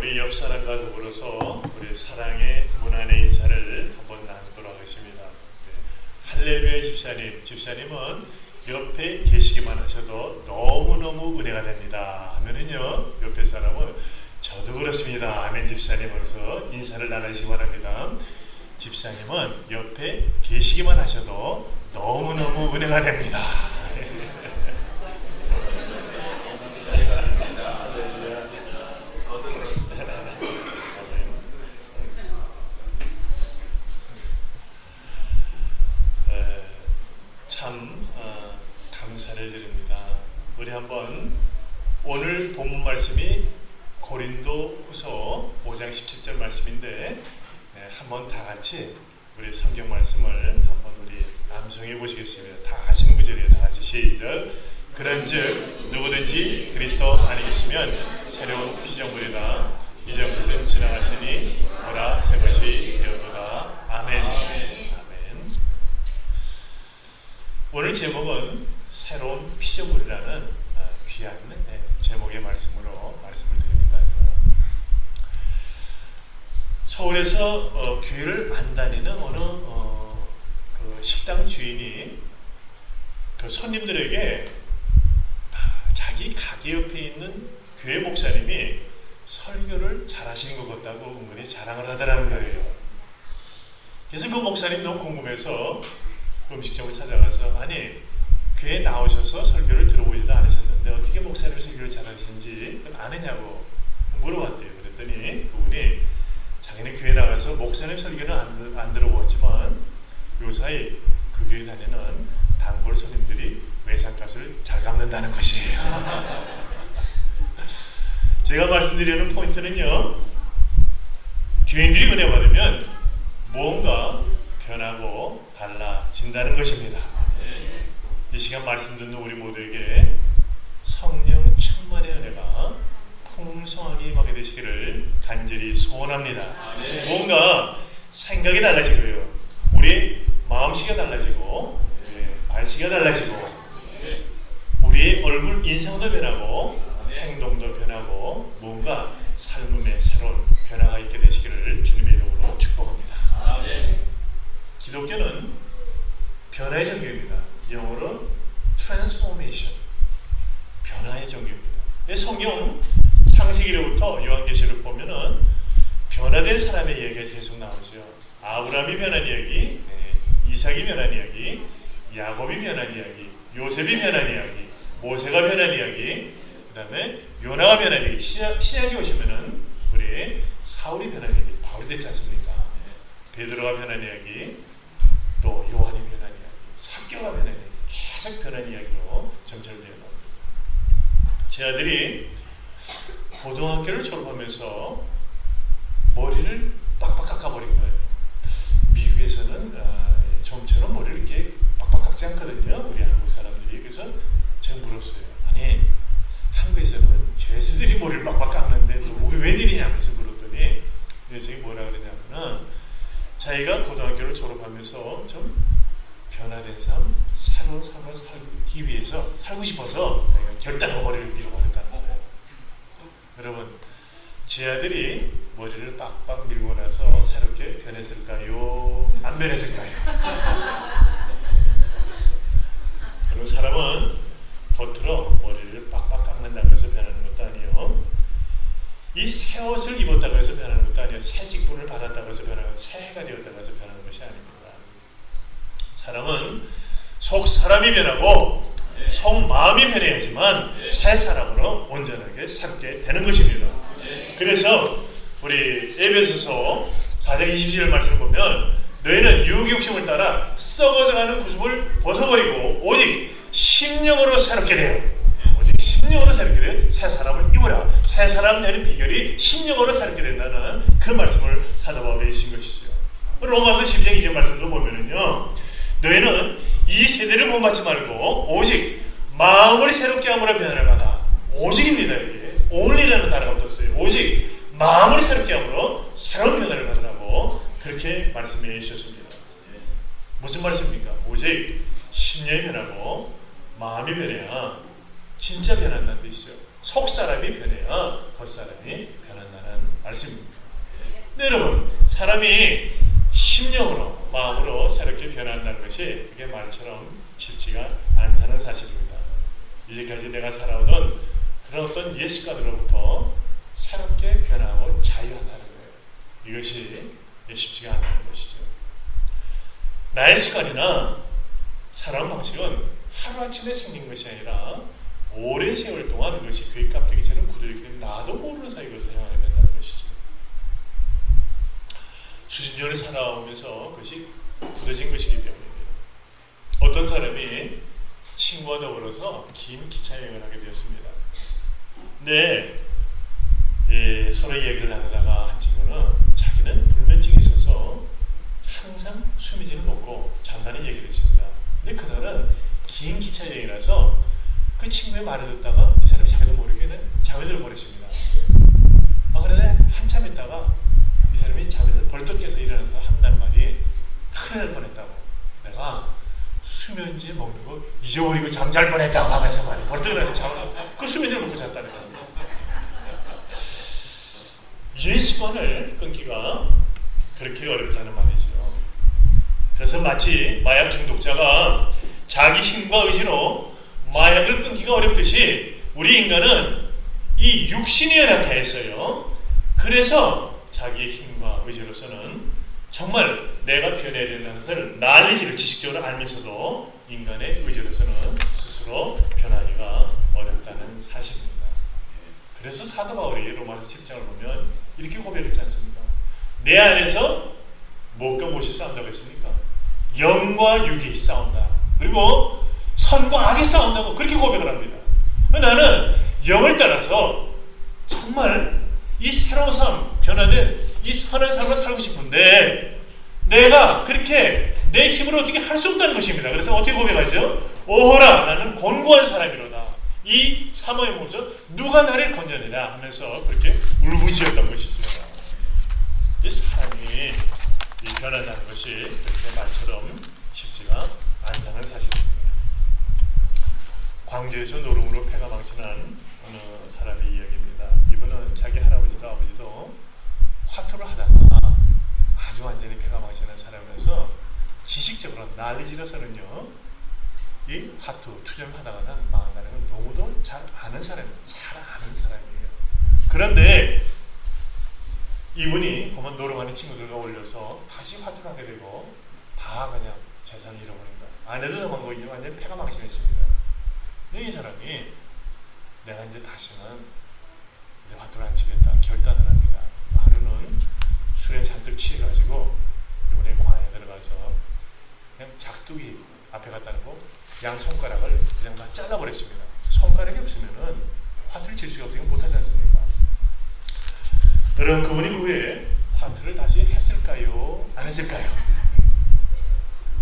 우리 옆 사람과 더불어서 우리 사랑의 문안의 인사를 한번 나누도록 하겠습니다. 할렐루야 집사님은 옆에 계시기만 하셔도 너무너무 은혜가 됩니다 하면은요, 옆에 사람은 저도 그렇습니다 아멘 집사님으로서 인사를 나누시기 바랍니다. 집사님은 옆에 계시기만 하셔도 너무너무 은혜가 됩니다. 참 감사를 드립니다. 우리 한번 오늘 본문 말씀이 고린도 후서 5장 17절 말씀인데, 한번 다 같이 우리 성경 말씀을 한번 우리 암송해 보시겠습니다. 다 아시는 구절이에요. 다 같이 시작. 그런즉 누구든지 그리스도 안에 있으면 새로운 피조물이라, 이전 것은 지나갔으니 보라 새 것이 되었도다. 아멘. 오늘 제목은 새로운 피조물이라는 귀한 제목의 말씀으로 말씀을 드립니다. 서울에서 교회를 안 다니는 어느 그 식당 주인이 그 손님들에게 자기 가게 옆에 있는 교회 목사님이 설교를 잘하시는 것 같다고 은근히 자랑을 하더라는 거예요. 그래서 그 목사님 너무 궁금해서 그 음식점을 찾아가서, 아니 교회에 나오셔서 설교를 들어보지도 않으셨는데 어떻게 목사님 설교를 잘하시는지 아느냐고 물어봤대요. 그랬더니 그분이 자기는 교회 나가서 목사님 설교는 안 들어보았지만 요사이 그 교회 다니는 단골 손님들이 외상값을 잘 갚는다는 것이에요. 제가 말씀드리는 포인트는요, 교인들이 은혜 받으면 무언가 변하고 달라진다는 것입니다. 이 시간 말씀 듣는 우리 모두에게 성령 충만의 은혜가 풍성하게 임하게 되시기를 간절히 소원합니다. 뭔가 생각이 달라지고요, 우리 마음씨가 달라지고, 말씨가 달라지고, 우리의 얼굴 인상도 변하고 행동도 변하고, 뭔가 삶의 새로운 변화가 있게 되시기를 주님의 이름으로 축복합니다. 기독교는 변화의 종교입니다. 영어로 transformation, 변화의 종교입니다. 성경 창세기로부터 요한계시록 보면은 변화된 사람의 이야기가 계속 나오죠. 아브라함이 변한 이야기, 이삭이 변한 이야기, 야곱이 변한 이야기, 요셉이 변한 이야기, 모세가 변한 이야기, 그 다음에 요나가 변한 이야기. 신약에 오시면은 우리 사울이 변한 이야기, 바울이 됐지 않습니까? 베드로가 변한 이야기, 또 요한이 변한 이야기, 사개가 변한 이야기, 계속 변한 이야기로 점철되어 나옵니다. 제 아들이 고등학교를 졸업하면서 머리를 빡빡 깎아버린 거예요. 미국에서는 좀처럼 머리를 이렇게 빡빡 깎지 않거든요, 우리 한국 사람들이. 그래서 제가 물었어요. 아니 한국에서는 죄수들이 머리를 빡빡 깎는데 너 웬일이냐면서 물었더니 녀석이 뭐라 그러냐면은 자기가 고등학교를 졸업하면서 좀 변화된 삶, 새로운 삶을 살기 위해서, 살고 싶어서 결단하고 머리를 밀어버렸다는 거예요. 여러분, 제 아들이 머리를 빡빡 밀고 나서 새롭게 변했을까요? 안 변했을까요? 그런 사람은 겉으로 머리를 빡빡 깎는다고 해서 변하는 것도 아니에요. 이 새 옷을 입었다고 해서 변하는 것도 아니에요. 새 직분을 받았다고 해서 변하는 것, 새해가 되었다고 해서 변하는 것이 아닙니다. 사람은 속 사람이 변하고 속 마음이 변해야지만 새 사람으로 온전하게 새롭게 되는 것입니다. 그래서 우리 에베소서 4장 27절 말씀을 보면, 너희는 유혹의 욕심을 따라 썩어져가는 구습을 벗어버리고 오직 심령으로 새롭게 돼요. 오직 심령으로 새롭게 돼요. 새 사람을 입으라. 새 사람 되는 비결이 심령으로 새롭게 된다는 그 말씀을 사도 바울이 해주신 것이죠. 로마서 10장 2절 말씀도 보면은요, 너희는 이 세대를 본받지 말고 오직 마음을 새롭게 함으로 변화를 받아. 오직입니다. 이게 only라는 단어가 없었어요. 오직 마음을 새롭게 함으로 새로운 변화를 받으라고 그렇게 말씀해 주셨습니다. 무슨 말씀입니까? 오직 심령이 변하고 마음이 변해야 진짜 변한다는 뜻이죠. 속 사람이 변해야 겉 사람이 변한다는 말씀입니다. 네, 여러분, 사람이 심령으로, 마음으로 새롭게 변한다는 것이 그게 말처럼 쉽지가 않다는 사실입니다. 이제까지 내가 살아오던 그런 어떤 옛 습관으로부터 새롭게 변하고 자유한다는 거예요. 이것이 쉽지가 않다는 것이죠. 나의 습관이나 살아온 방식은 하루아침에 생긴 것이 아니라 오랜 세월 동안 그것이 귀에 깍두기처럼 굳어있기 때문에 나도 모르는 사이 그것을 향하게 된다는 것이죠. 수십 년을 살아오면서 그것이 굳어진 것이기 때문입니다. 어떤 사람이 친구와 더불어서 긴 기차 여행을 하게 되었습니다. 근데 서로 얘기를 나누다가 한 친구는 자기는 불면증이 있어서 항상 수면제를 먹고 잔다는 얘기를 했습니다. 근데 그날은 긴 기차 여행이라서 그 친구의 말을 듣다가 이 사람이 자기도 모르게 잠이 들어버렸습니다. 그런데 한참 있다가 이 사람이 잠에서 벌떡 깨서 일어나서 한다는 말이 큰일 날 뻔했다고. 내가 수면제 먹는 거 잊어버리고 잠잘 뻔했다고 하면서 말이야. 벌떡 일어나서 그 수면제를 먹고 잤다는 거야. 옛 습관을 끊기가 그렇게 어렵다는 말이죠. 그래서 마치 마약 중독자가 자기 힘과 의지로 마약을 끊기가 어렵듯이 우리 인간은 이 육신이 연약해 있어요. 그래서 자기의 힘과 의지로서는 정말 내가 변해야 된다는 것을 난리지를 지식적으로 알면서도 인간의 의지로서는 스스로 변하기가 어렵다는 사실입니다. 그래서 사도 바울이 로마서 7장을 보면 이렇게 고백했지 않습니까? 내 안에서 무엇과 무엇이 싸운다고 했습니까? 영과 육이 싸운다. 그리고 선과 악이 싸운다고 그렇게 고백을 합니다. 나는 영을 따라서 정말 이 새로운 삶, 변화된 이 선한 삶을 살고 싶은데 내가 그렇게 내 힘으로 어떻게 할 수 없다는 것입니다. 그래서 어떻게 고백하죠? 오호라 나는 곤고한 사람이로다. 이 사모의 몸에서 누가 나를 건져내라 하면서 그렇게 울부짖었던 것이죠. 이 사람이 변한다는 것이 그렇게 말처럼 쉽지가 않다는 사실입니다. 광주에서 노름으로 폐가 망신한 어느 사람의 이야기입니다. 이분은 자기 할아버지도 아버지도 화투를 하다가 아주 완전히 폐가 망신한 사람이라서 지식적으로 난리지어서는요 이 화투 투자를 하다가는 망한다는 건 너무도 잘 아는 사람이에요. 잘 아는 사람이에요. 그런데 이분이 그만 노름하는 친구들과 올려서 다시 화투를 하게 되고 다 그냥 재산을 잃어버린 거예요. 아내도 남은 거예요. 완전히 폐가 망신했습니다. 이 사람이 내가 이제 다시는 이제 화투를 안 치겠다 결단을 합니다. 하루는 술에 잔뜩 취해가지고 이번에 광야에 들어가서 그냥 작두기 앞에 갖다 놓고 양 손가락을 그냥 다 잘라버렸습니다. 손가락이 없으면은 화투를 칠 수가 없으니까 못하지 않습니까? 여러분 그분이 그 후에 화투를 다시 했을까요? 안 했을까요?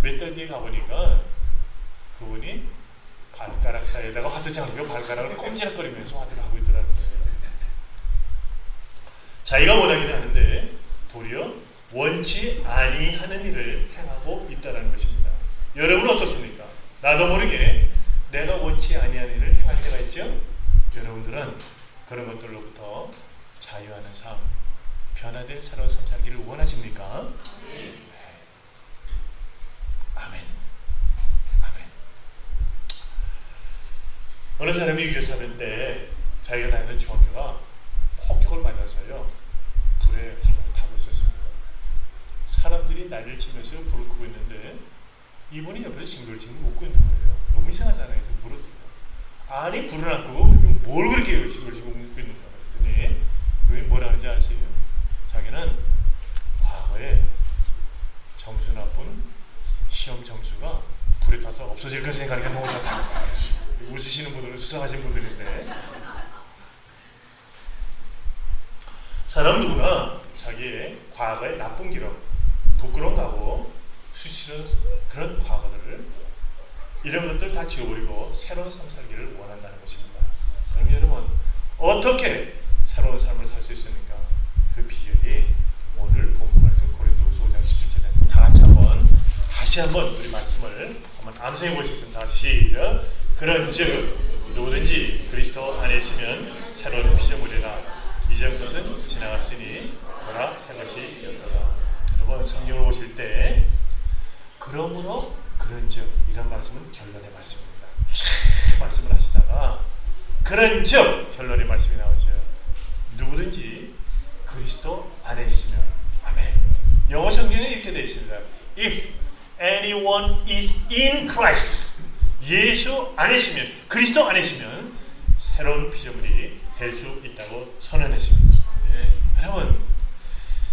몇 달 뒤에 가보니까 그분이 발가락 사이에다가 화투장을 끼고 발가락을 꼼지락거리면서 화투를 하고 있더라는 거예요. 자기가 원하기는 하는데 도리어 원치 아니하는 일을 행하고 있다는 것입니다. 여러분은 어떻습니까? 나도 모르게 내가 원치 아니하는 일을 행할 때가 있죠? 여러분들은 그런 것들로부터 자유하는 삶, 변화된 새로운 삶 살기를 원하십니까? 네. 아멘. 아멘. 어느 사람이 유교 사는데 자기가 다니던 중학교가 폭격을 맞아서요 불에 활활 타고 있었습니다. 사람들이 난리를 치면서 불을 끄고 있는데 이분이 옆에서 징글징글 웃고 있는 거예요. 너무 이상하잖아요. 그래서 물었더니 아니 불을 안 끄고 뭘 그렇게 징글징글 웃고 있는가 그랬더니 왜 뭐라 하는지 아세요? 자기는 과거에 점수 나쁜 시험 점수가 불에 타서 없어질 것을 생각하니까 너무 좋다는 거예요. 웃으시는 분들은 수상하신 분들인데 사람 누구나 자기의 과거의 나쁜 기록, 부끄러운 과거, 수치스러운 그런 과거들을 이런 것들을 다 지워버리고 새로운 삶 살기를 원한다는 것입니다. 그럼 여러분 어떻게 새로운 삶을 살 수 있습니까? 그 비결이 오늘 본문 말씀 고린도후서 5장 17절에 다시 한번 우리 말씀을 한번 암송해 보시겠습니다. 다시 시작. 그런즉 누구든지 그리스도 안에 있으면 새로운 피조물이라 이전 것은 지나갔으니 보라 새 것이 되었더라. 여러분 성경을 보실 때 그러므로 그런즉 이런 말씀은 결론의 말씀입니다. 말씀을 하시다가 그런즉 결론의 말씀이 나오죠. 누구든지 그리스도 안에 있으면 아멘. 영어 성경에 이렇게 되어 있습니다. If anyone is in Christ, 예수 안에 있으면, 그리스도 안에 있으면 새로운 피조물이 될 수 있다고 선언했습니다. 여러분,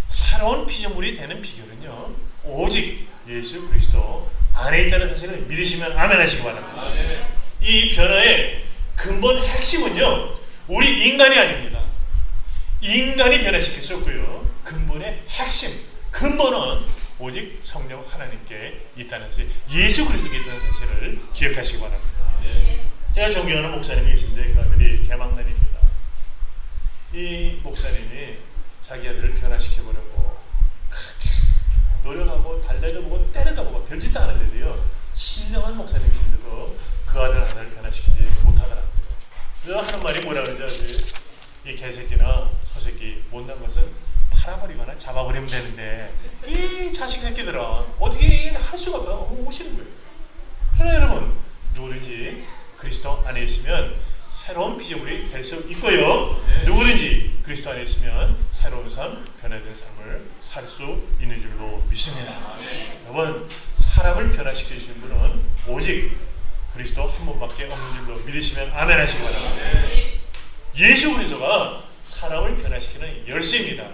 새로운 피조물이 되는 비결은요, 오직 예수 그리스도 안에 있다는 사실을 믿으시면 아멘 하시기 바랍니다. 이 변화의 근본 핵심은요, 우리 인간이 아닙니다. 인간이 변화시킬 수 없고요, 근본의 핵심, 근본은 오직 성령 하나님께 있다는 사실, 예수 그리스도께 있다는 사실을 기억하시기 바랍니다. 제가 존경하는 목사님이 계신데 그 아들이 개망난입니다. 이 목사님이 자기 아들을 변화시켜보려고 그렇게 노력하고 달달도 보고 때려도 보고 별짓 다 하는데도요, 신령한 목사님이신데도 그 아들 하나를 변화시키지 못하더라고요. 그래서 하는 말이 뭐라 그러죠? 이 개새끼나 소새끼 못난 것은 팔아버리거나 잡아버리면 되는데 이 자식 새끼들은 어떻게 할 수가 없어. 오시는 거예요. 그러나 여러분, 누구든지 그리스도 안에 있으면 새로운 피조물이 될 수 있고요, 누구든지 그리스도 안에 있으면 새로운 삶, 변화된 삶을 살 수 있는 줄로 믿습니다. 여러분, 사람을 변화시켜 주시는 분은 오직 그리스도 한 분밖에 없는 줄로 믿으시면 아멘 하시기 바랍니다. 예수 그리스도가 사람을 변화시키는 열쇠입니다.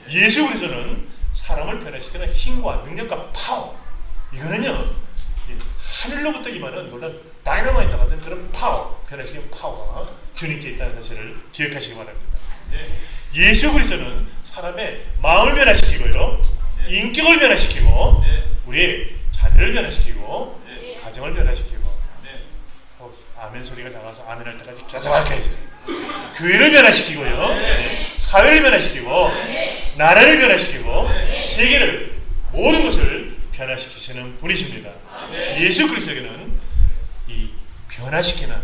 예수 그리스도는 사람을 변화시키는 힘과 능력과 파워, 이거는요 하늘로부터 임하는 놀란 다이너마이트 같은 그런 파워, 변화시키는 파워가 주님께 있다는 사실을 기억하시기 바랍니다. 예수 그리스도는 사람의 마음을 변화시키고요, 인격을 변화시키고, 우리의 자녀를 변화시키고, 가정을 변화시키고, 아멘 소리가 작아서 아멘 할 때까지 계속 할게요. 교회를 변화시키고요, 사회를 변화시키고, 나라를 변화시키고, 세계를, 모든 것을 변화시키시는 분이십니다. 예수 그리스도에게는 이 변화시키는,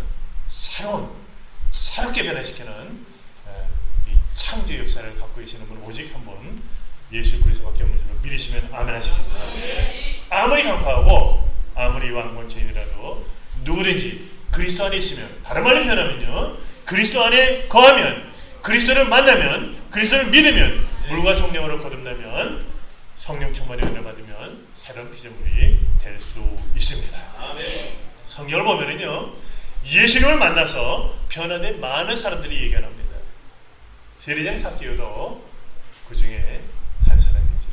새롭게 변화시키는 이 창조 역사를 갖고 계시는 분은 오직 한 분, 예수 그리스도밖에 없는 줄로 믿으시면 아멘 하십니다. 아무리 강파하고 아무리 왕권체인이라도 누구든지 그리스도 안에 있으면, 다른 말로 표현하면요, 그리스도 안에 거하면, 그리스도를 만나면, 그리스도를 믿으면, 물과 성령으로 거듭나면, 성령 충만의 은혜 받으면 새로운 피조물이 될 수 있습니다. 성경을 보면은요, 예수님을 만나서 변화된 많은 사람들이 얘기합니다. 세리장 삭개오도 그 중에 한 사람이죠.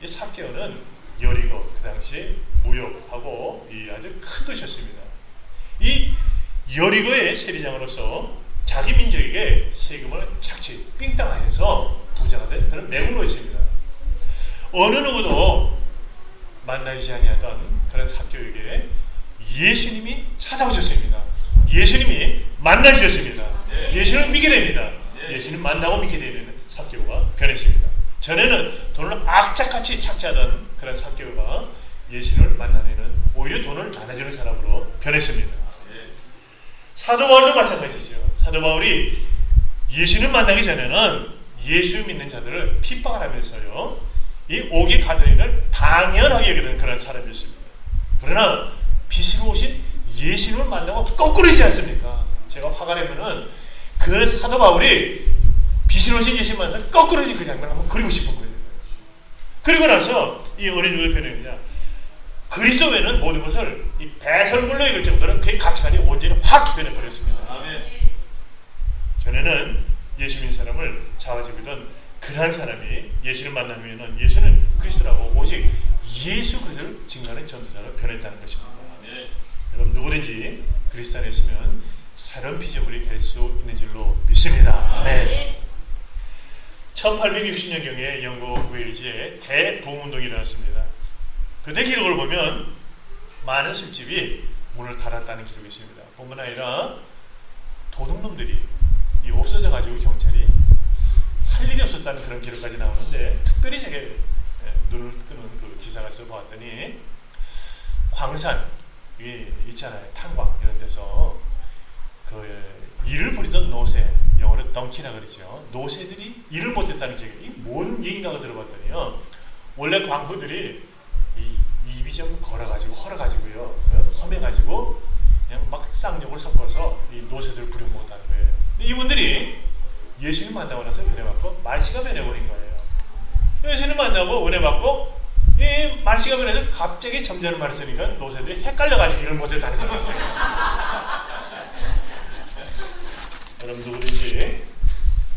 이 삭개오는 여리고 그 당시에 무역하고 이 아주 큰 도시였습니다. 이 여리고의 세리장으로서 자기 민족에게 세금을 착취 삥땅하여서 부자가 된 그런 매국노였습니다. 어느 누구도 만나지 아니하던 그런 삭개오에게 예수님이 찾아오셨습니다. 예수님이 만나주셨습니다. 예수님을 믿게 됩니다. 예수님 만나고 믿게 되는 삭개오가 변했습니다. 전에는 돈을 악착같이 착취하던 그런 삭개오가 예수님을 만나내는, 오히려 돈을 나눠주는 사람으로 변했습니다. 사도 바울도 마찬가지죠. 사도 바울이 예수님 만나기 전에는 예수 믿는 자들을 핍박을 하면서요, 이 옥의 가드린을 당연하게 여기는 그런 사람이었습니다. 그러나 빛으로 오신 예수님을 만나고 거꾸로 하지 않습니까? 제가 화가 내면은 그 사도 바울이 빛으로 오신 예수님 만나서 거꾸로 하신 그 장면을 한번 그리고 싶은 거예요. 그리고 나서 이 어느 정도 변했느냐, 그리스도 외에는 모든 것을 이 배설물로 읽을 정도로 그의 가치관이 온전히 확 변해버렸습니다. 전에는 예수 믿는 사람을 잡아주기던 그러한 사람이 예수를 만나면 예수는 그리스도라고 오직 예수 그리스도를 증거하는 전도자로 변했다는 것입니다. 여러분, 누구든지 그리스도 안에 있으면 새로운 피조물이 될 수 있는 줄로 믿습니다. 아멘. 1860년경에 영국 웨일즈에 대부흥운동이 일어났습니다. 그때 기록을 보면 많은 술집이 문을 닫았다는 기록이 있습니다. 뿐만 아니라 도둑놈들이 없어져가지고 경찰이 할 일이 없었다는 그런 기록까지 나오는데, 특별히 제가 눈을 끄는 그 기사가 써보았더니 광산 있잖아요, 탄광 이런 데서 그 일을 부리던 노새, 영어로 덩키라 그러죠. 노새들이 일을 못했다는 얘기. 이 뭔 얘기인가 들어봤더니요. 원래 광부들이 이 입이 좀 걸어가지고 헐어가지고요, 험해가지고 그냥 막 쌍욕을 섞어서 이 노새들을 부려먹었다는 거예요. 근데 이분들이 예수님 만나고 나서 은혜 받고 말씨가 변해버린 거예요. 예수님 만나고 은혜 받고 이 말씨가 변해서 갑자기 점잖은 말을 쓰니까 노새들이 헷갈려가지고 일을 못했다는 거예요. 여러분 누구든지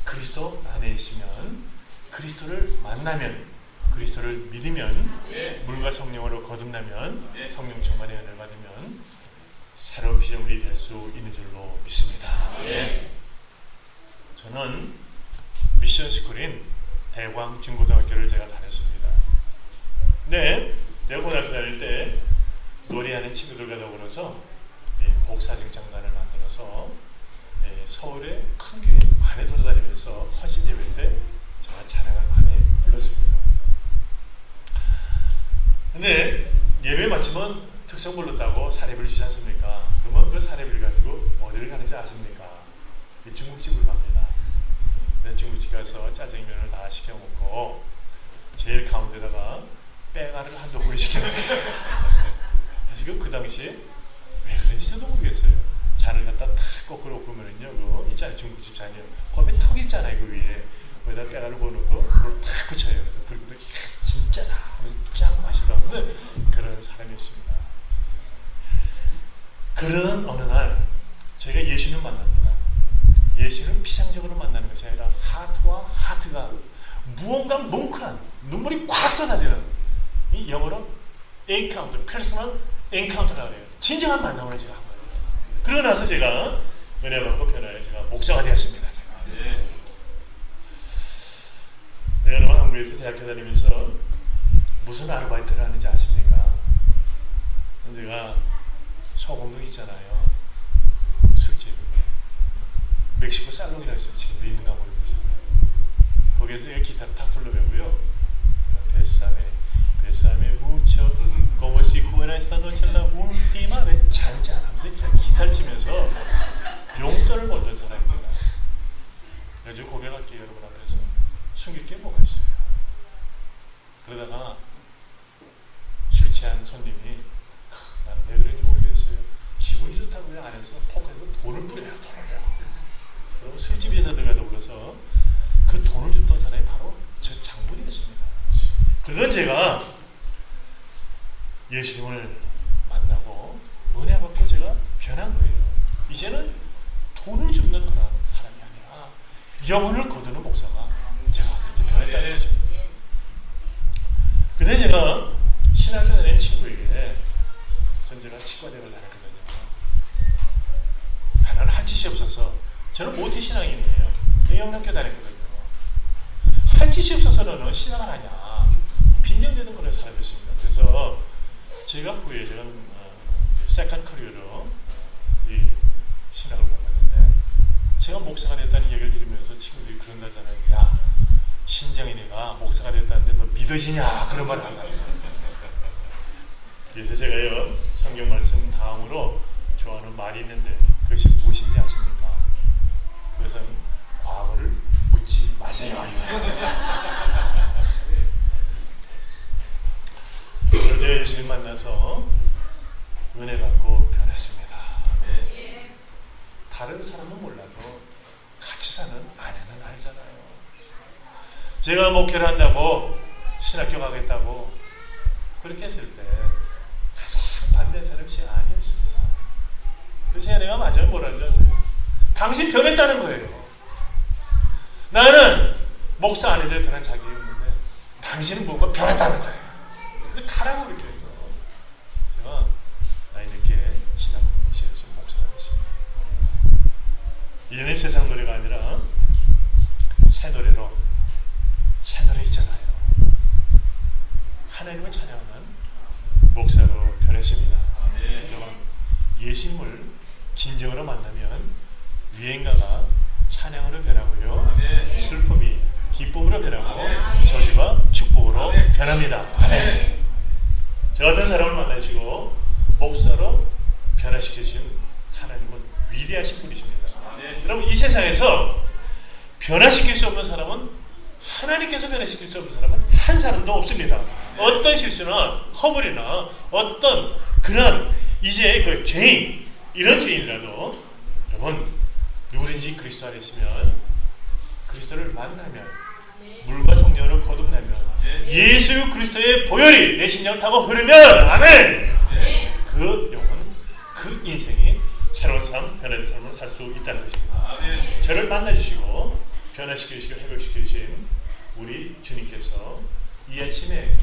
그리스도 안에 있으면, 그리스도를 만나면, 그리스도를 믿으면, 물과 성령으로 거듭나면, 성령 충만의 은혜를 받으면 새로운 피조물이 될 수 있는 줄로 믿습니다. 저는 미션 스쿨인 대광 중고등학교를 제가 다녔습니다. 근데 내가 고등학교 다닐 때 노래하는 친구들과 더불어서 복사증 장단을 만들어서 서울의 큰 교회 안에 돌아다니면서 헌신 예배 때 제가 찬양을 많이 불렀습니다. 근데 예배 마치면 특성 불렀다고 사례비를 주지 않습니까? 그러면 그 사례비를 가지고 어디를 가는지 아십니까? 중국집을 갑니다. 중국집 가서 짜장면을 다 시켜 먹고 제일 가운데다가 빼가를 한 도구리 시켰는데 지금 그 당시에 왜 그런지 저도 모르겠어요. 잔을 갖다 탁 거꾸로 보면은요, 그거 있잖아요, 중국집 잔이요. 거기에 턱 있잖아요, 그 위에. 거기다 빼가를 부어놓고 불을 탁 붙여요. 불 붙여 진짜다, 짱 맛이다. 그런 사람이었습니다. 그런 어느 날 제가 예수님 만납니다. 예수는 피상적으로 만나는 것이 아니라 하트와 하트가 무언가 뭉클한 눈물이 콱 쏟아지는, 이 영어로 엔카운터, 퍼스널 엔카운터라고 해요. 진정한 만남을 제가 한 거예요. 그러고 나서 제가 은혜 받고 변화해 제가 목사가 되었습니다. 내가 한국에서 대학교 다니면서 무슨 아르바이트를 하는지 아십니까? 제가 소공동 있잖아요. 술집. 멕시코 살롱이라고 있어요. 지금도 있는가 모르겠어요. 거기에서 기타를 탁 둘러매고요. 베사메 무쳐 como si fuera esta noche la última vez 잔잔하면서 제가 기타를 치면서 용돈을 벌던 사람입니다. 그래서 고백할게요, 여러분 앞에서. 숨길 게 뭐가 있어요? 그러다가 술 취한 손님이 난 왜 그런지 모르겠어요. 기분이 좋다고요. 안에서 포크에서 돈을 뿌려요. 그리고 술집에서 들어가다 불러서 그 돈을 줬던 사람이 바로 저 장본이었습니다. 그러던 제가 예수님을 만나고 은혜 받고 제가 변한 거예요. 이제는 돈을 줍는 그런 사람이 아니라 영혼을 거두는 목사가 제가 그렇게 변했다는 거죠. 근데 제가 신학교 다니는 친구에게, 전 제가 치과대를 다녔거든요. 나는 할 짓이 없어서, 저는 모태 신앙인이에요. 영락교 다녔거든요. 할 짓이 없어서 너는 신앙을 하냐, 빈정되는 그런 사람이었습니다. 그래서 제가 후에 제가 세컨 커리어로 이 신학을 공부했는데, 제가 목사가 됐다는 얘기를 들으면서 친구들이 그런다잖아요. 야, 신정인이가 목사가 됐다는데 너 믿어지냐, 그런 말을 한다. 그래서 제가요, 성경 말씀 다음으로 좋아하는 말이 있는데 그것이 무엇인지 아십니까? 그것은 과거를 묻지 마세요. 어제 예수님 만나서 은혜 받고 변했습니다. 다른 사람은 몰라도 같이 사는 아내는 알잖아요. 제가 목회를 한다고, 신학교 가겠다고 그렇게 했을 때 가장 반대한 사람이 제 아내였습니다. 그래서 제 아내가 마지막에 뭐라는지 아세요? 당신 변했다는 거예요. 나는 목사 아내들 변한 자격이 없는데 당신은 뭔가 변했다는 거예요. 근데 가라고 그렇게 해서 제가 나이 늦게 신학 공부실에서 목사가 됐습니다. 이제는 세상 노래가 아니라 새 노래로, 새 노래 있잖아요. 하나님을 찬양하는 목사로 변했습니다. 여러분, 예수님을 진정으로 만나면 유행가가 찬양으로 변하고요, 슬픔이 기쁨으로 변하고, 저주가 축복으로 변합니다. 아멘. 저 같은 사람을 만나시고 목사로 변화시키신 하나님은 위대하신 분이십니다. 여러분, 이 세상에서 변화시킬 수 없는 사람은, 하나님께서 변화시킬 수 없는 사람은 한 사람도 없습니다. 어떤 실수나 허물이나 어떤 그런 이제 그 죄인, 이런 죄인이라도 여러분 누구든지 그리스도 안에 있으면, 그리스도를 만나면, 물과 성령으로 거듭나면, 예수 그리스도의 보혈이 내 심장을 타고 흐르면, 아멘! 그 영혼, 그 인생이 새로운 삶, 변화된 삶을 살 수 있다는 것입니다. 저를 만나주시고 변화시켜주시고 회복시켜주신 우리 주님께서 이 아침에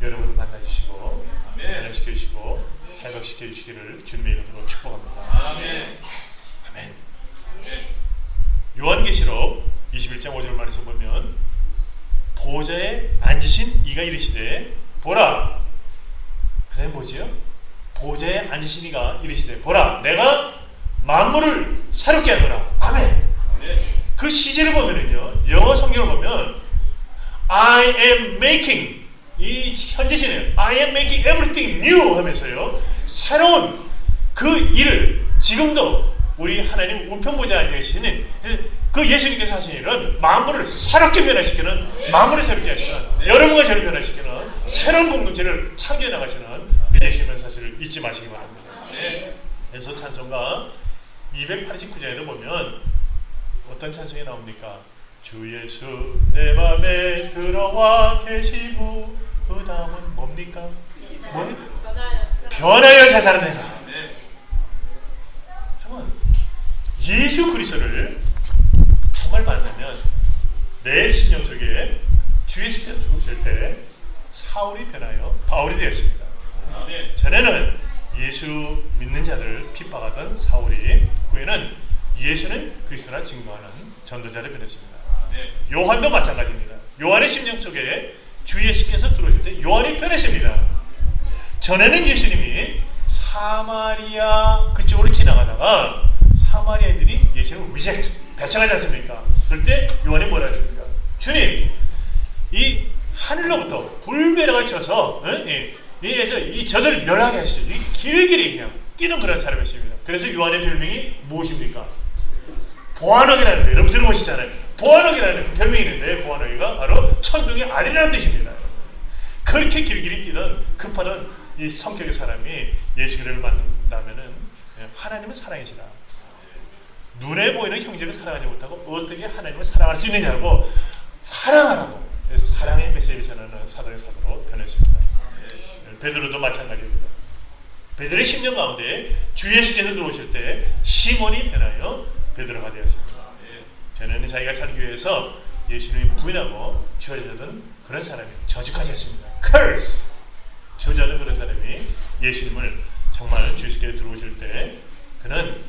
여러분을 만나주시고 변화시켜주시고 회복시켜주시기를 주님의 이름으로 축복합니다. 아멘. 요한계시록 21장 5절 말씀 보면, 보좌에 앉으신 이가 이르시되 보라. 그래 뭐지요? 보좌에 앉으신 이가 이르시되 보라, 내가 만물을 새롭게 하노라. 아멘. 그 시제를 보면은요, 영어 성경을 보면 I am making, 이 현재시는 I am making everything new 하면서요, 새로운 그 일을 지금도 우리 하나님 우편보좌에 앉아 계시는 그 예수님께서 하신 일은 만물을 새롭게 변화시키는, 만물을 새롭게 하시는, 여러분과 저를 변화시키는 새로운 공동체를 창조해 나가시는 그 예수님의 사실을 잊지 마시기 바랍니다. 그래서 찬송가 289장에도 보면 어떤 찬송이 나옵니까? 주 예수 내 맘에 들어와 계시고, 그 다음은 뭡니까? 뭐? 변하여 새 사람 되라. 여러분, 예수 그리스도를 정말 만나면 내 심령 속에 주 예수께서 들어오실 때 사울이 변하여 바울이 되었습니다. 전에는 예수 믿는 자들을 핍박하던 사울이 후에는 예수는 그리스도라 증거하는 전도자를 변했습니다. 요한도 마찬가지입니다. 요한의 심령 속에 주 예수께서 들어오실 때 요한이 변했습니다. 전에는 예수님이 사마리아 그쪽으로 지나가다가 사마리아인들이 예수님을 리젝트, 배척하지 않습니까? 그럴 때 요한이 뭐라 했습니까? 주님, 이 하늘로부터 불벼락을 쳐서 이 저들 멸하게 하시죠. 이 길길이 그냥 뛰는 그런 사람이었습니다. 그래서 요한의 별명이 무엇입니까? 보아너기라는 데, 여러분 들어보시잖아요. 보아너기라는 그 별명이 있는데, 보아너기가 바로 천둥의 아들이라는 뜻입니다. 그렇게 길길이 뛰던 급하던 이 성격의 사람이 예수 그리스도를 만난다면은 하나님은 사랑이시다. 눈에 보이는 형제를 사랑하지 못하고 어떻게 하나님을 사랑할 수 있느냐고, 사랑하라고 사랑의 메시지를 전하는 사도의 사도로 변했습니다. 베드로도 마찬가지입니다. 베드로의 10년 가운데 주 예수께서 들어오실 때 시몬이 변하여 베드로가 되었습니다. 전에는 자기가 살기 위해서 예수님이 부인하고 저주하던 그런 사람이 저주까지 했습니다. curse! 저주하던 그런 사람이 예수님을 정말 주 예수께서 들어오실 때 그는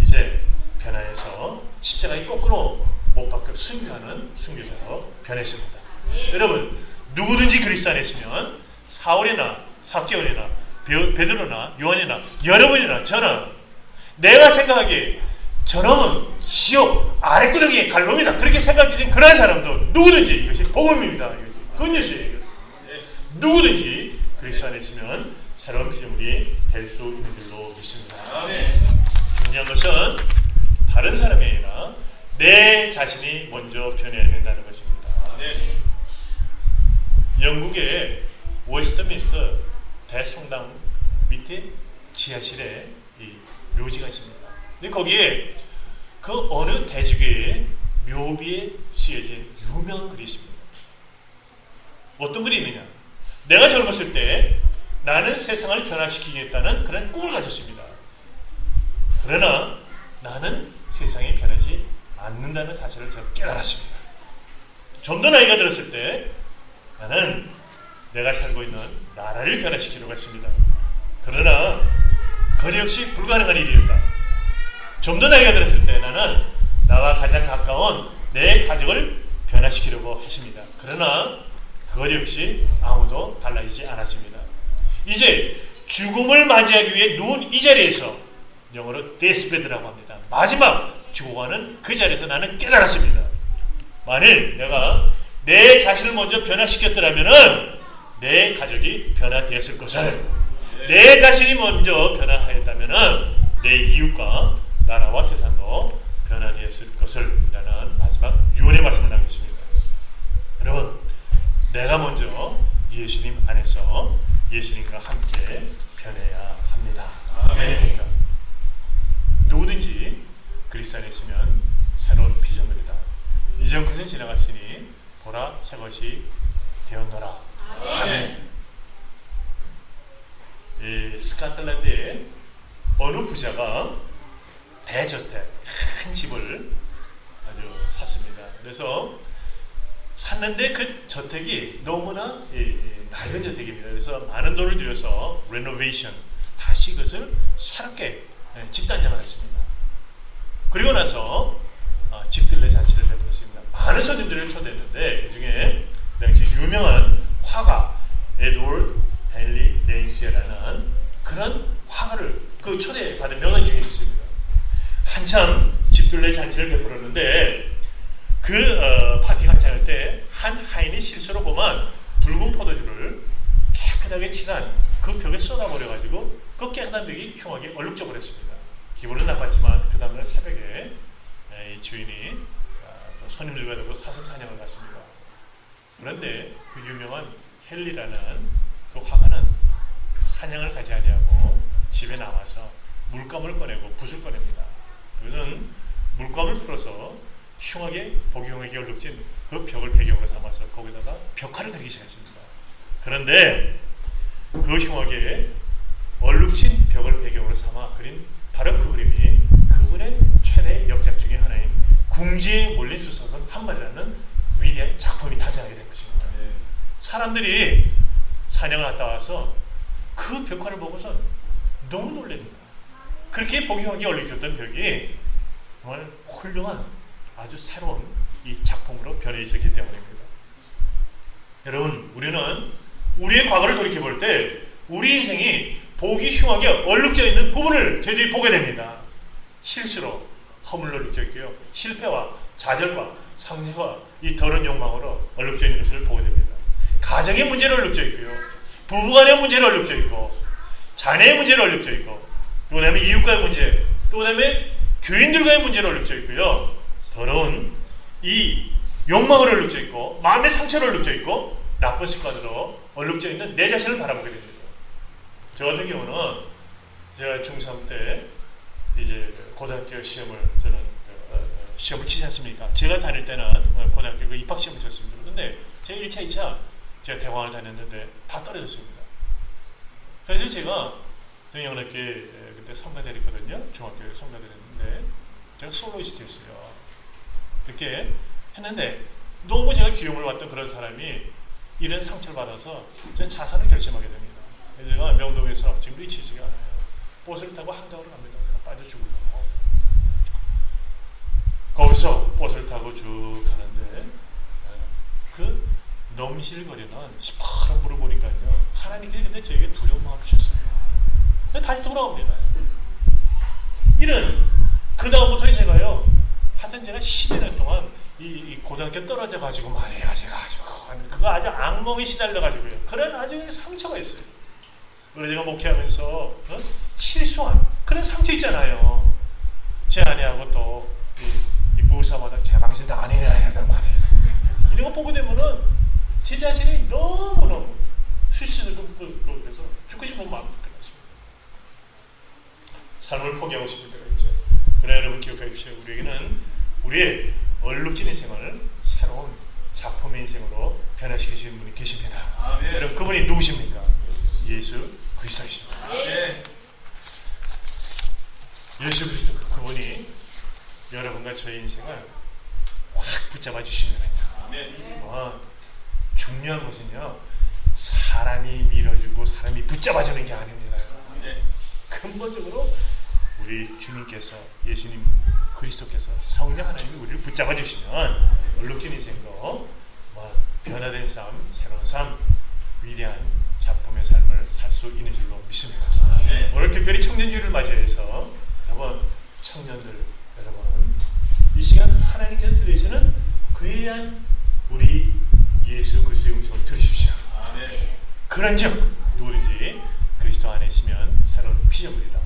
이제 변화해서 십자가에 거꾸로 못 박혀 순교하는 순교자로 변했습니다. 여러분, 누구든지 그리스도 안에 있으면 사울이나 삭개오나 베드로나 요한이나 여러분이나 저는, 내가 생각하기에 저놈은 지옥 아랫구덩이에 갈 놈이다, 그렇게 생각해진 그런 사람도 누구든지 이것이 복음입니다. 이것이 굿뉴스예요. 누구든지 그리스도 안에 있으면 새로운 피조물이 될 수 있는 줄로 믿습니다. 중요한 것은 다른 사람이 아니라 내 자신이 먼저 변해야 된다는 것입니다. 영국의 웨스트민스터 대성당 밑에 지하실에 이 묘지가 있습니다. 근데 거기에 그 어느 대주교의 묘비에 쓰여진 유명한 글이 있습니다. 어떤 글이 있느냐? 내가 젊었을 때 나는 세상을 변화시키겠다는 그런 꿈을 가졌습니다. 그러나 나는 세상이 변하지 않는다는 사실을 제가 깨달았습니다. 좀 더 나이가 들었을 때 나는 내가 살고 있는 나라를 변화시키려고 했습니다. 그러나 그 역시 불가능한 일이었다. 좀 더 나이가 들었을 때 나는 나와 가장 가까운 내 가족을 변화시키려고 했습니다. 그러나 그 역시 아무도 달라지지 않았습니다. 이제 죽음을 맞이하기 위해 누운 이 자리에서, 영어로 데스베드라고 합니다, 마지막 죽어가는 그 자리에서 나는 깨달았습니다. 만일 내가 내 자신을 먼저 변화시켰더라면 내 가족이 변화되었을 것을, 내 자신이 먼저 변화하였다면 내 이웃과 나라와 세상도 변화되었을 것을 라는 마지막 유언의 말씀을 남겼습니다. 여러분, 내가 먼저 예수님 안에서 예수님과 함께 변해야 합니다. 아멘입니까? 누구든지 그리스도 안에 있으면 새로운 피조물이다. 이전 것은 지나갔으니 보라 새 것이 되었노라. 아멘. 이 스코틀랜드의 어느 부자가 대저택 큰 집을 아주 샀습니다. 그래서 샀는데 그 저택이 너무나 낡은 저택입니다. 그래서 많은 돈을 들여서 레노베이션 다시 그것을 새롭게 집단장을 했습니다. 그리고 나서 집들레 잔치를 베풀었습니다. 많은 손님들을 초대했는데 그 중에 당시 유명한 화가 에드워드 헨리 낸시라는 그런 화가를 그 초대받은 명한 중에 있었습니다. 한참 집들레 잔치를 베풀었는데 그 파티가 한창 할 때 한 하인이 실수로 그만 붉은 포도주를 깨끗하게 칠한 그 벽에 쏟아버려가지고 그 깨끗한 벽이 흉하게 얼룩져 버렸습니다. 기분은 나빴지만 그 다음날 새벽에 이 주인이 손님들과 더불어 사슴사냥을 갔습니다. 그런데 그 유명한 헨리라는 그 화가는 사냥을 가지 아니하고 집에 남아서 물감을 꺼내고 붓을 꺼냅니다. 그는 물감을 풀어서 흉하게 보기 흉하게 얼룩진 그 벽을 배경으로 삼아서 거기다가 벽화를 그리기 시작했습니다. 그런데 그 흉하게 얼룩진 벽을 배경으로 삼아 그린 바로 그 그림이 그분의 최대 역작 중에 하나인 궁지에 몰린 수사선 한 마리라는 위대한 작품이 탄생하게 된 것입니다. 사람들이 사냥을 갔다 와서 그 벽화를 보고서 너무 놀랍니다. 그렇게 보기 흉하게 얼룩졌던 벽이 정말 훌륭한 아주 새로운 이 작품으로 변해 있었기 때문입니다. 여러분, 우리는 우리의 과거를 돌이켜 볼 때 우리 인생이 보기 흉하게 얼룩져 있는 부분을 저희들이 보게 됩니다. 실수로 허물로 얼룩져 있고요. 실패와 좌절과 상처와 이 더러운 욕망으로 얼룩져 있는 것을 보게 됩니다. 가정의 문제로 얼룩져 있고요. 부부간의 문제로 얼룩져 있고 자녀의 문제로 얼룩져 있고 또 그다음에 이웃과의 문제 또 그다음에 교인들과의 문제로 얼룩져 있고요. 더러운 이 욕망으로 얼룩져 있고 마음의 상처로 얼룩져 있고 나쁜 습관으로 얼룩져 있는 내 자신을 바라보게 됩니다. 저 같은 경우는 제가 중3 때 이제 고등학교 시험을 저는 시험을 치지 않습니까? 제가 다닐 때는 고등학교 그 입학 시험을 쳤습니다. 그런데 제가 1차, 2차 제가 대학을 다녔는데 다 떨어졌습니다. 그래서 제가 영어학교에 그때 성가대를 했거든요. 중학교에 성가대를 했는데 제가 솔로이스트였어요. 이렇게 했는데 너무 제가 기움을 받던 그런 사람이 이런 상처를 받아서 제가 자살을 결심하게 됩니다. 그래서 제가 명동에서 지금도 잊히지가 않아요. 버스를 타고 한강으로 갑니다. 제가 빠져 죽으려고. 거기서 버스를 타고 쭉 가는데 그 넘실거리는 시퍼런 물을 보니까요. 하나님께서 근데 저에게 두려운 마음을 주셨어요. 다시 돌아옵니다. 이런 그 다음부터 제가요. 하여튼 제가 10년 동안 이 고등학교 떨어져 가지고 말이에요. 제가 아주 그거 아주 악몽에 시달려 가지고요. 그런 아주 상처가 있어요. 그래서 제가 목회하면서 실수한 그런 상처 있잖아요. 제 아내하고 또 이 부부싸움하다 개망신 다 아니냐 말이에요. 이런 거 보게 되면은 제 자신이 너무너무 수시스럽고 그래서 죽고 싶은 마음이 들어갔습니다. 삶을 포기하고 싶을 때가 있죠. 그러나 여러분 기억해 주십시오. 우리에게는 우리의 얼룩진 인생을 새로운 작품의 인생으로 변화시켜 주시는 분이 계십니다. 아멘. 여러분 그분이 누구십니까? 예수 그리스도이십니다. 아멘. 예수 그리스도 그분이 여러분과 저의 인생을 확 붙잡아 주십니다. 아멘. 중요한 것은요 사람이 밀어주고 사람이 붙잡아주는 게 아닙니다. 아멘. 근본적으로 우리 주님께서 예수님 그리스도께서 성령 하나님이 우리를 붙잡아 주시면 얼룩진 인생도 변화된 삶, 새로운 삶, 위대한 작품의 삶을 살 수 있는 줄로 믿습니다. 네. 오늘 특별히 청년주의를 맞이해서 여러분 청년들 여러분 이 시간 하나님께서 들리시는 귀한 우리 예수 그리스도의 음성을 들으십시오. 네. 그런즉 누구든지 그리스도 안에 있으면 새로운 피조물이다.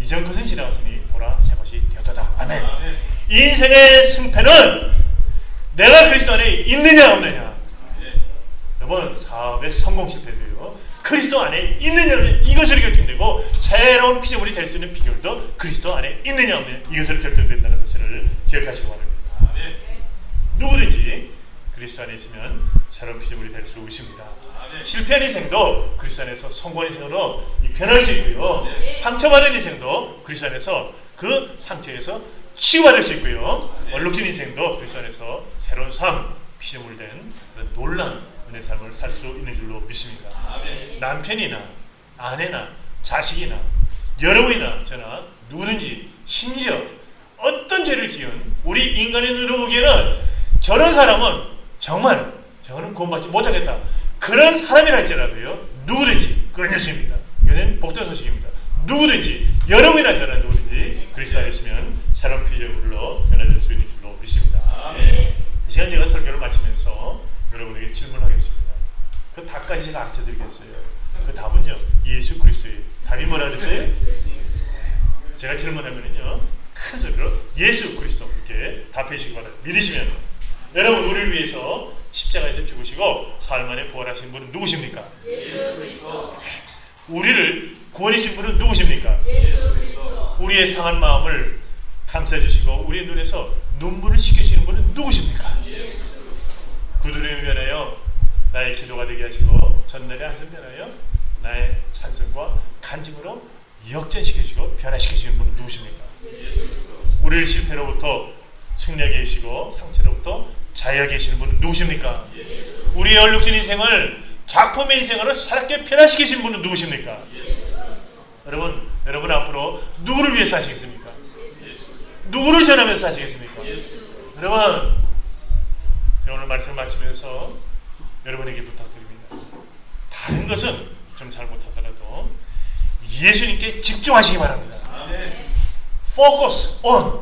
이전 것은 지나갔으니 보라 새 것이 되었다. 아멘. 아멘. 인생의 승패는 그리스도 안에 있느냐 없느냐. 여러분 사업의 성공 실패도요 그리스도 안에 있느냐 없느냐 이것으로 결정되고 새로운 피조물이 될 수 있는 비결도 그리스도 안에 있느냐 없느냐 이것으로 결정된다는 사실을 기억하시기 바랍니다. 누구든지 그리스도 안에 있으면 새로운 피조물이 될 수 있습니다. 실패한 인생도 그리스도 안에서 성공한 인생으로 변할 수 있고요. 상처받은 인생도 그리스도 안에서 그 상처에서 치유받을 수 있고요. 얼룩진 인생도 그리스도 안에서 새로운 삶, 피조물 된 그런 놀라운 은혜의 삶을 살 수 있는 줄로 믿습니다. 남편이나 아내나 자식이나 여러분이나 저나 누구든지 심지어 어떤 죄를 지은 우리 인간의 눈으로 보기에는 저런 사람은 정말 저는 구원받지 못하겠다. 그런 사람이라 할지라도요. 누구든지 끊였습니다. 이것은 복된 소식입니다. 누구든지 여러분이나 저나 누구든지 그리스도 안에 있으면 새로운 피조물로 변화될 수 있는 줄로 믿습니다. 이 시간 제가 설교를 마치면서 여러분에게 질문하겠습니다. 그 답까지 제가 가르쳐드리겠어요. 그 답은요. 예수 그리스도예요. 답이 뭐라 그랬어요? 제가 질문하면은요. 큰 소리로 예수 그리스도 이렇게 답해 주시기 바랍니다. 믿으시면 여러분 우리를 위해서 십자가에서 죽으시고 사흘 만에 부활하신 분은 누구십니까? 예수 그리스도. 우리를 구원해 주신 분은 누구십니까? 예수 그리스도. 우리의 상한 마음을 감싸 주시고 우리의 눈에서 눈물을 씻겨주시는 분은 누구십니까? 예수. 구두림을 변하여 나의 기도가 되게 하시고 전날의 한숨 변하여 나의 찬송과 간증으로 역전시켜주시고 변화시키시는 분은 누구십니까? 예수 그리스도. 우리를 실패로부터 승리하게 해주시고 상처로부터 자유하게 해주시는 분은 누구십니까? 예수. 우리의 얼룩진 인생을 작품의 인생으로 살게 변화시키시는 분은 누구십니까? 예수. 여러분 앞으로 누구를 위해서 하시겠습니까? 누구를 전하면서 하시겠습니까? 예수. 여러분 제가 오늘 말씀을 마치면서 여러분에게 부탁드립니다. 다른 것은 좀 잘 못하더라도 예수님께 집중하시기 바랍니다. 아멘. Focus on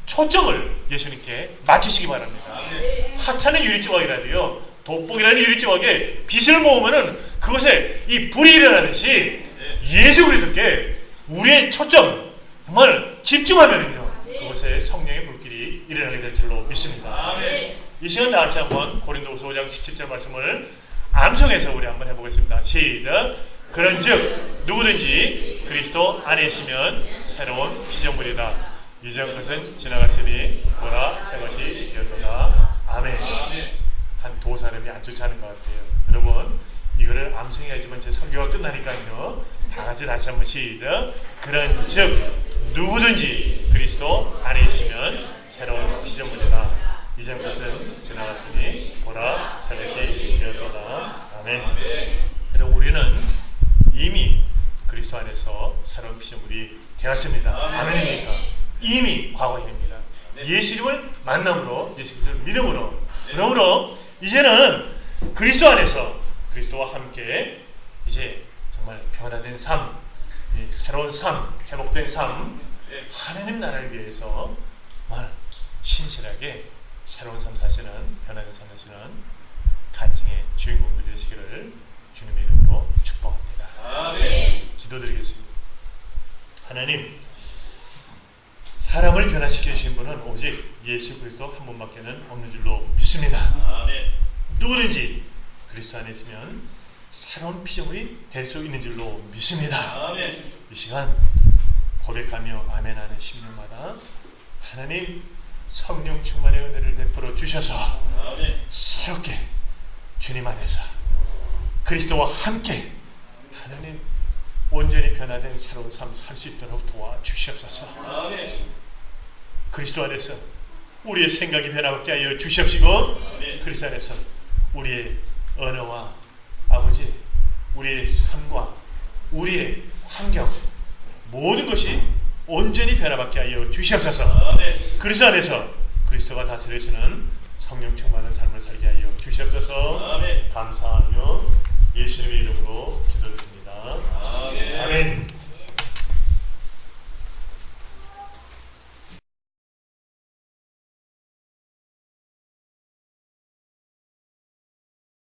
초점을 예수님께 맞추시기 바랍니다. 아멘. 하찮은 유리조각이라도요 돋보기라는 유리조각에 빛을 모으면은 그것에 이 불이 일어나듯이 예수 그리스도께 우리의 초점 정말 집중하면은요 그것에 성령의 불길이 일어나게 될 줄로 믿습니다. 아멘. 이 시간 다 같이 한번 고린도후서 5장 17절 말씀을 암송해서 우리 한번 해보겠습니다. 시작. 그런즉 누구든지 그리스도 안에 있으면 새로운 피조물이다. 이전 것은 지나갔으니 보라 새 것이 되었도다. 아멘. 한 두 사람이 안 좋지 않은 것 같아요. 여러분 이거를 암송해야지만 제 설교가 끝나니까요. 다 같이 다시 한번 시작. 그런즉 누구든지 그리스도 안에 있으면 새로운 피조물이다. 이전 것은 지나갔으니 보라 새 것이 되었도다. 아멘. 여러분 우리는 이미 그리스도 안에서 새로운 피조물이 되었습니다. 아멘입니까? 이미 과거입니다. 예수님을 만남으로 예수 그리스도를 믿음으로 그러므로 이제는 그리스도 안에서 그리스도와 함께 이제 정말 변화된 삶, 새로운 삶, 회복된 삶, 하나님 나라를 위해서 정말 신실하게 새로운 삶 사시는 변화된 삶 사시는 간증의 주인공들이 되시기를 주님의 이름으로 축복합니다. 아멘. 기도드리겠습니다. 하나님, 사람을 변화시켜 주신 분은 오직 예수 그리스도 한 분밖에는 없는 줄로 믿습니다. 아멘. 누구든지 그리스도 안에 있으면 새로운 피조물이 될 수 있는 줄로 믿습니다. 아멘. 이 시간 고백하며 아멘하는 심령마다 하나님 성령 충만의 은혜를 베풀어 주셔서 아멘. 새롭게 주님 안에서 그리스도와 함께 하나님 온전히 변화된 새로운 삶 살 수 있도록 도와주시옵소서. 아멘. 그리스도 안에서 우리의 생각이 변화받게 하여 주시옵시고 아멘. 그리스도 안에서 우리의 언어와 아버지 우리의 삶과 우리의 환경 모든 것이 온전히 변화받게 하여 주시옵소서. 아멘. 그리스도 안에서 그리스도가 다스리시는 성령 충만한 삶을 살게 하여 주시옵소서. 아멘. 감사하며 예수님의 이름으로 기도드립니다.